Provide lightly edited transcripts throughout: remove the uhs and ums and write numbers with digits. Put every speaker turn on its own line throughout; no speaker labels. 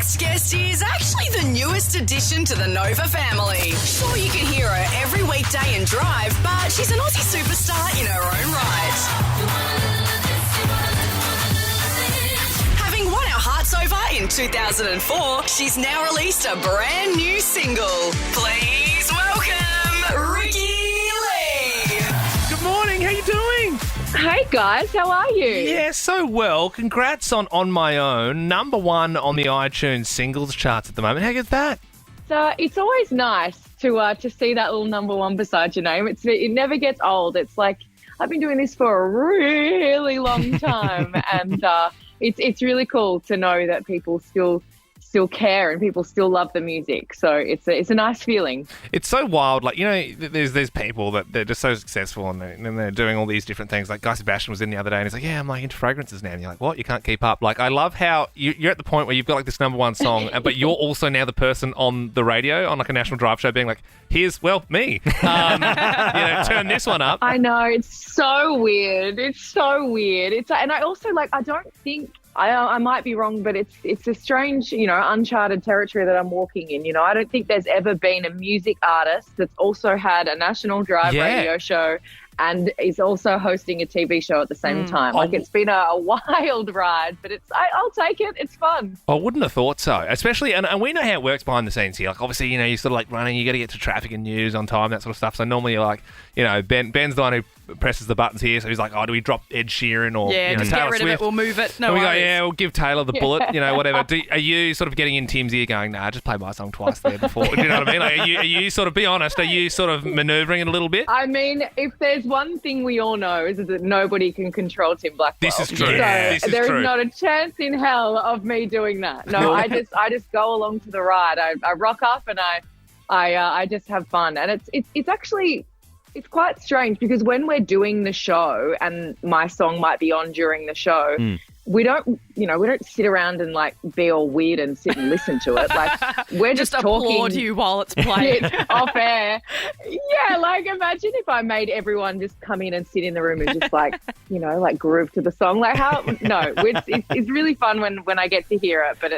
next guest is actually the newest addition to the Nova family. Sure, you can hear her every weekday and drive, but she's an Aussie superstar in her own right. Having won our hearts over in 2004, she's now released a brand new single. Please welcome Ricki-Lee.
Good morning, how you doing?
Hey guys, how are you?
Yeah, so well. Congrats on My Own. Number one on the iTunes singles charts at the moment. How good's that?
So it's always nice to see that little number one beside your name. It never gets old. It's like I've been doing this for a really long time, and it's really cool to know that people still care and people still love the music. So it's a nice feeling.
It's so wild. Like, you know, there's people that they're just so successful and they're doing all these different things. Like Guy Sebastian was in the other day and he's like, yeah, I'm like into fragrances now. And you're like, what? You can't keep up. Like, I love how you're at the point where you've got like this number one song, but you're also now the person on the radio on like a national drive show being like, here's, well, me. Turn this one up.
I know. It's so weird. And I also I don't think, I might be wrong, but it's a strange, uncharted territory that I'm walking in. I don't think there's ever been a music artist that's also had a national drive radio show and is also hosting a TV show at the same time. It's been a wild ride, but I'll take it. It's fun.
I wouldn't have thought so, especially, and we know how it works behind the scenes here. Like, obviously, you sort of like running, you got to get to traffic and news on time, that sort of stuff. So normally you're like, Ben's the one who presses the buttons here, so he's like, oh, do we drop Ed Sheeran or
just
Taylor
get rid
Swift?
of it, we'll move it. No
and we
worries.
go, yeah, we'll give Taylor the bullet, whatever. Are you sort of getting in Tim's ear going, nah, just play my song twice there before? Do you know what I mean? Like, are you sort of, be honest, are you sort of manoeuvring it a little bit?
I mean, if there's one thing we all know is that nobody can control Tim Blackwell.
This is true.
So
This is
there
true.
is not a chance in hell of me doing that. No, I just go along to the ride. I rock up and I just have fun. And it's actually, it's quite strange because when we're doing the show and my song might be on during the show, we don't sit around and like be all weird and sit and listen to it. Like, we're just talking.
Applaud you while it's playing.
Off air. Yeah, like imagine if I made everyone just come in and sit in the room and just like groove to the song. Like it's really fun when I get to hear it, but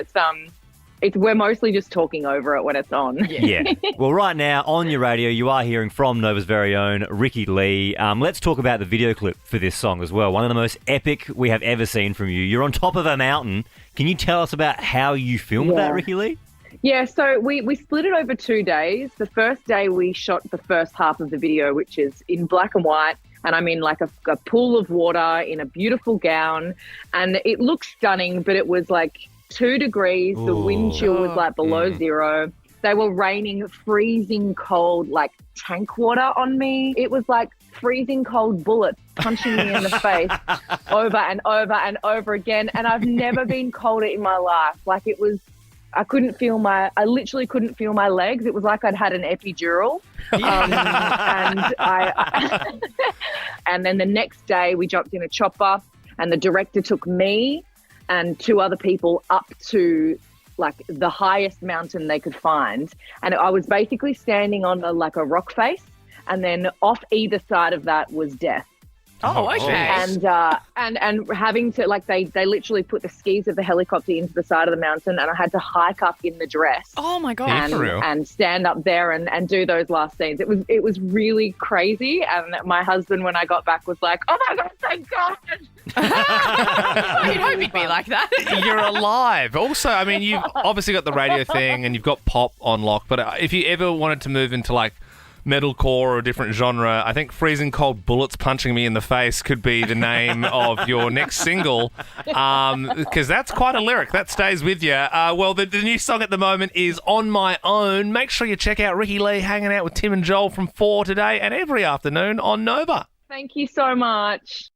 we're mostly just talking over it when it's on.
Yeah. Well, right now on your radio, you are hearing from Nova's very own Ricki-Lee. Let's talk about the video clip for this song as well. One of the most epic we have ever seen from you. You're on top of a mountain. Can you tell us about how you filmed that, Ricki-Lee?
Yeah, so we split it over 2 days. The first day we shot the first half of the video, which is in black and white. And I'm in like a pool of water in a beautiful gown. And it looks stunning, but it was like 2 degrees. The wind chill was like below zero. They were raining freezing cold, like tank water on me. It was like freezing cold bullets punching me in the face over and over and over again. And I've never been colder in my life. Like I literally couldn't feel my legs. It was like I'd had an epidural. And then the next day we jumped in a chopper and the director took me and 2 other people up to like the highest mountain they could find. And I was basically standing on a rock face, and then off either side of that was death.
Oh, okay.
And having to they literally put the skis of the helicopter into the side of the mountain, and I had to hike up in the dress.
Oh my God.
And stand up there and do those last scenes. It was really crazy. And my husband, when I got back, was like, "Oh my God, thank God."
You'd hope he'd be like that.
You're alive. Also, I mean, you've obviously got the radio thing and you've got pop on lock, but if you ever wanted to move into like metalcore or a different genre, I think Freezing Cold Bullets Punching Me in the Face could be the name of your next single, because that's quite a lyric. That stays with you. Well, the new song at the moment is On My Own. Make sure you check out Ricki-Lee hanging out with Tim and Joel from 4 today and every afternoon on Nova.
Thank you so much.